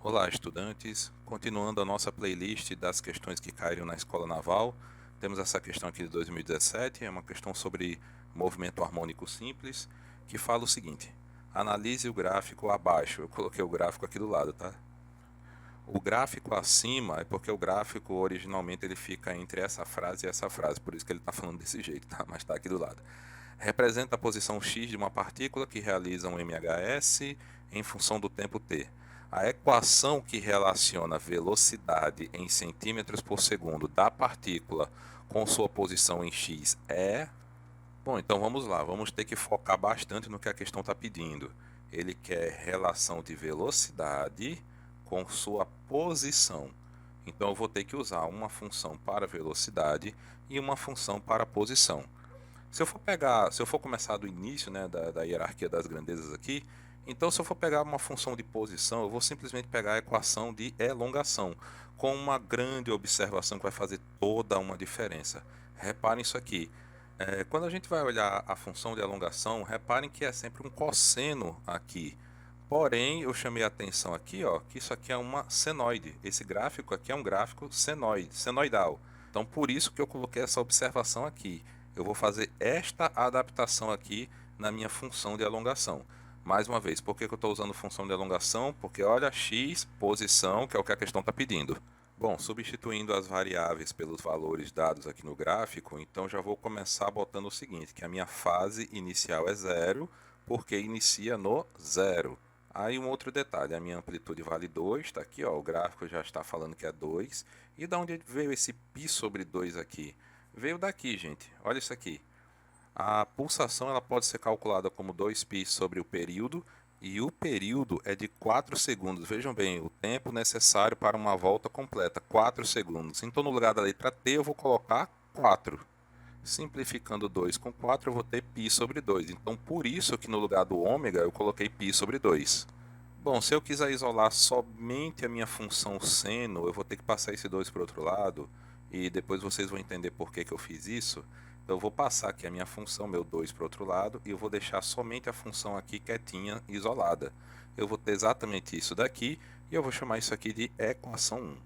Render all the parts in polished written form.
Olá, estudantes. Continuando a nossa playlist das questões que caíram na Escola Naval, temos essa questão aqui de 2017, é uma questão sobre movimento harmônico simples, que fala o seguinte: analise o gráfico abaixo. Eu coloquei o gráfico aqui do lado, tá? O gráfico acima é porque o gráfico originalmente ele fica entre essa frase e essa frase, por isso que ele está falando desse jeito, tá? Mas está aqui do lado. Representa a posição x de uma partícula que realiza um MHS em função do tempo t. A equação que relaciona a velocidade em centímetros por segundo da partícula com sua posição em x é. Bom, então vamos lá, vamos ter que focar bastante no que a questão está pedindo. Ele quer relação de velocidade com sua posição. Então eu vou ter que usar uma função para velocidade e uma função para posição. Se eu for começar do início, né, da hierarquia das grandezas aqui, então se eu for pegar uma função de posição, eu vou simplesmente pegar a equação de elongação, com uma grande observação que vai fazer toda uma diferença. Reparem isso aqui. Quando a gente vai olhar a função de elongação, reparem que é sempre um cosseno aqui. Porém, eu chamei a atenção aqui, ó, que isso aqui é uma senoide. Esse gráfico aqui é um gráfico senoide, senoidal. Então, por isso que eu coloquei essa observação aqui. Eu vou fazer esta adaptação aqui na minha função de elongação. Mais uma vez, por que eu estou usando função de elongação? Porque olha, x, posição, que é o que a questão está pedindo. Bom, substituindo as variáveis pelos valores dados aqui no gráfico, então já vou começar botando o seguinte, que a minha fase inicial é zero, porque inicia no zero. Aí um outro detalhe, a minha amplitude vale 2, está aqui, ó, o gráfico já está falando que é 2. E da onde veio esse π sobre 2 aqui? Veio daqui, gente, olha isso aqui. A pulsação ela pode ser calculada como 2π sobre o período, e o período é de 4 segundos. Vejam bem, o tempo necessário para uma volta completa, 4 segundos. Então, no lugar da letra T, eu vou colocar 4. Simplificando 2 com 4, eu vou ter π sobre 2. Então, por isso que no lugar do ômega, eu coloquei π sobre 2. Bom, se eu quiser isolar somente a minha função seno, eu vou ter que passar esse 2 para o outro lado, e depois vocês vão entender por que eu fiz isso. Então eu vou passar aqui a minha função, meu 2 para o outro lado, e eu vou deixar somente a função aqui quietinha, isolada. Eu vou ter exatamente isso daqui, e eu vou chamar isso aqui de equação 1.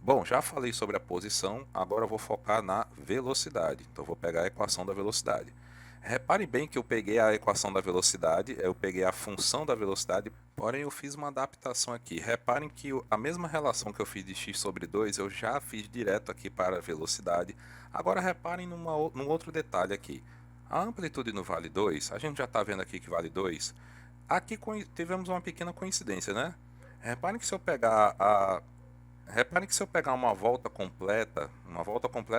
Bom, já falei sobre a posição, agora eu vou focar na velocidade. Então eu vou pegar a equação da velocidade. Repare bem que eu peguei a equação da velocidade, eu peguei a função da velocidade, porém eu fiz uma adaptação aqui. Reparem que a mesma relação que eu fiz de x sobre 2, eu já fiz direto aqui para a velocidade. Agora reparem num outro detalhe aqui. A amplitude no vale 2, a gente já está vendo aqui que vale 2. Aqui tivemos uma pequena coincidência, né? Reparem que se eu pegar a Reparem que se eu pegar uma volta completa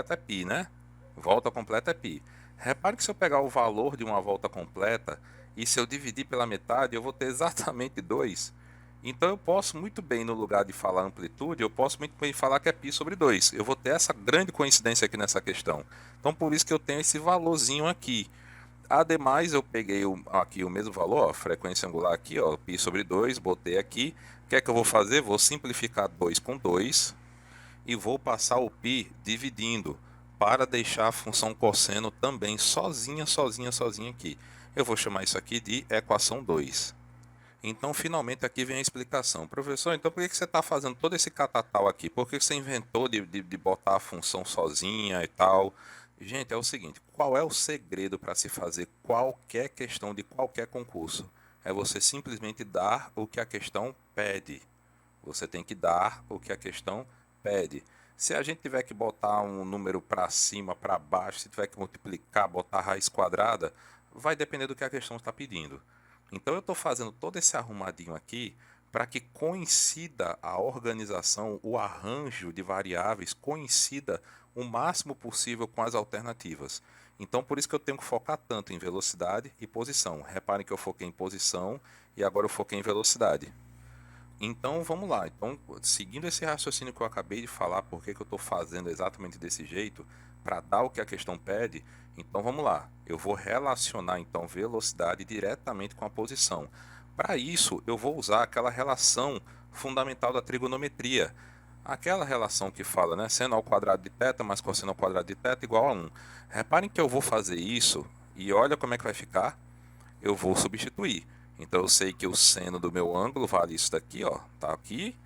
é π, né? Volta completa é π. Reparem que se eu pegar o valor de uma volta completa e se eu dividir pela metade, eu vou ter exatamente 2. Então eu posso muito bem, no lugar de falar amplitude, eu posso muito bem falar que é π sobre 2. Eu vou ter essa grande coincidência aqui nessa questão. Então por isso que eu tenho esse valorzinho aqui. Ademais, eu peguei aqui o mesmo valor, ó, frequência angular aqui, ó, π sobre 2, botei aqui. O que é que eu vou fazer? Vou simplificar 2 com 2 e vou passar o π dividindo para deixar a função cosseno também sozinha, sozinha, sozinha aqui. Eu vou chamar isso aqui de equação 2. Então, finalmente, aqui vem a explicação. Professor, então por que você está fazendo todo esse catatal aqui? Por que você inventou de botar a função sozinha e tal? Gente, é o seguinte, qual é o segredo para se fazer qualquer questão de qualquer concurso? É você simplesmente dar o que a questão pede. Você tem que dar o que a questão pede. Se a gente tiver que botar um número para cima, para baixo, se tiver que multiplicar, botar raiz quadrada, vai depender do que a questão está pedindo. Então eu estou fazendo todo esse arrumadinho aqui para que coincida a organização, o arranjo de variáveis coincida o máximo possível com as alternativas. Então por isso que eu tenho que focar tanto em velocidade e posição. Reparem que eu foquei em posição e agora eu foquei em velocidade. Então vamos lá. Então, seguindo esse raciocínio que eu acabei de falar, por que eu estou fazendo exatamente desse jeito, para dar o que a questão pede, então vamos lá. Eu vou relacionar então velocidade diretamente com a posição. Para isso, eu vou usar aquela relação fundamental da trigonometria. Aquela relação que fala, né? Seno ao quadrado de θ mais cosseno ao quadrado de θ igual a 1. Reparem que eu vou fazer isso e olha como é que vai ficar. Eu vou substituir. Então eu sei que o seno do meu ângulo vale isso daqui, ó, tá aqui.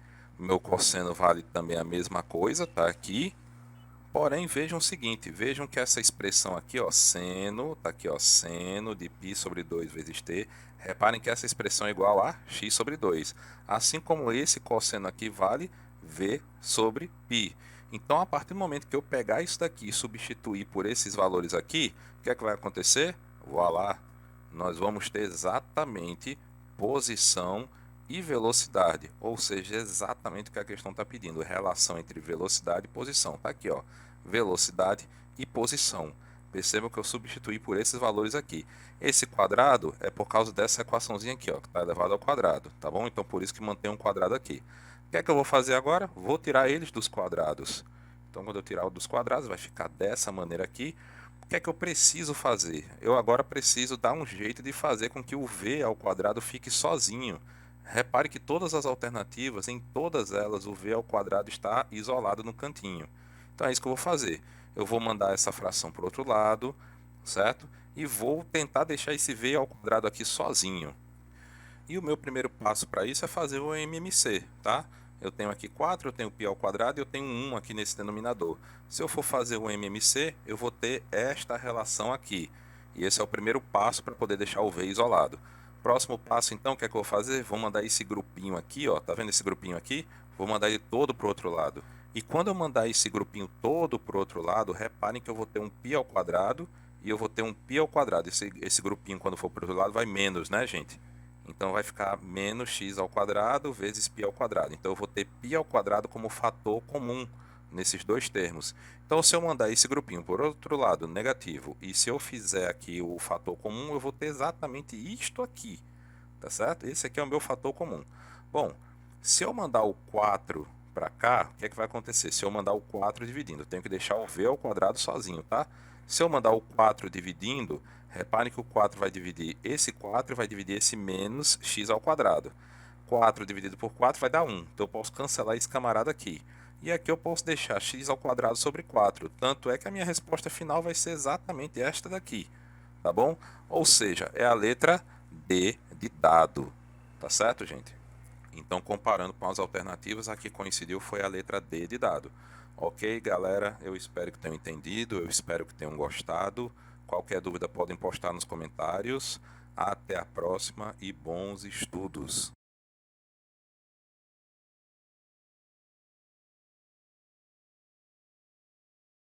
Meu cosseno vale também a mesma coisa, tá aqui. Porém, vejam o seguinte, vejam que essa expressão aqui, ó, seno, tá aqui, ó, seno de π sobre 2 vezes t. Reparem que essa expressão é igual a x sobre 2. Assim como esse cosseno aqui vale v sobre π. Então, a partir do momento que eu pegar isso daqui e substituir por esses valores aqui, o que é que vai acontecer? Voilá! Nós vamos ter exatamente posição e velocidade, ou seja, exatamente o que a questão está pedindo, relação entre velocidade e posição. Está aqui, ó, velocidade e posição. Percebam que eu substituí por esses valores aqui. Esse quadrado é por causa dessa equaçãozinha aqui, ó, que está elevado ao quadrado, tá bom? Então por isso que mantém um quadrado aqui. O que é que eu vou fazer agora? Vou tirar eles dos quadrados. Então quando eu tirar o dos quadrados, vai ficar dessa maneira aqui. O que é que eu preciso fazer? Eu agora preciso dar um jeito de fazer com que o v ao quadrado fique sozinho. Repare que todas as alternativas, em todas elas, o v ao quadrado está isolado no cantinho. Então é isso que eu vou fazer. Eu vou mandar essa fração para o outro lado, certo? E vou tentar deixar esse v ao quadrado aqui sozinho. E o meu primeiro passo para isso é fazer o MMC, tá? Eu tenho aqui 4, eu tenho π ao quadrado e eu tenho 1 aqui nesse denominador. Se eu for fazer o MMC, eu vou ter esta relação aqui. E esse é o primeiro passo para poder deixar o v isolado. Próximo passo, então, o que é que eu vou fazer? Vou mandar esse grupinho aqui, ó. Tá vendo esse grupinho aqui? Vou mandar ele todo para o outro lado. E quando eu mandar esse grupinho todo para o outro lado, reparem que eu vou ter um π ao quadrado e eu vou ter um π ao quadrado. Esse grupinho, quando for para o outro lado, vai menos, né, gente? Então vai ficar menos x ao quadrado vezes π ao quadrado. Então eu vou ter π ao quadrado como fator comum nesses dois termos. Então se eu mandar esse grupinho por outro lado, negativo, e se eu fizer aqui o fator comum, eu vou ter exatamente isto aqui, tá certo? Esse aqui é o meu fator comum. Bom, se eu mandar o 4 para cá, o que é que vai acontecer? Se eu mandar o 4 dividindo, eu tenho que deixar o v ao quadrado sozinho, tá? Se eu mandar o 4 dividindo, reparem que o 4 vai dividir esse 4 e vai dividir esse menos x ao quadrado. 4 dividido por 4 vai dar 1. Então eu posso cancelar esse camarada aqui. E aqui eu posso deixar x ao quadrado sobre 4. Tanto é que a minha resposta final vai ser exatamente esta daqui. Tá bom? Ou seja, é a letra D de dado. Tá certo, gente? Então, comparando com as alternativas, a que coincidiu foi a letra D de dado. Ok, galera? Eu espero que tenham entendido, eu espero que tenham gostado. Qualquer dúvida podem postar nos comentários. Até a próxima e bons estudos!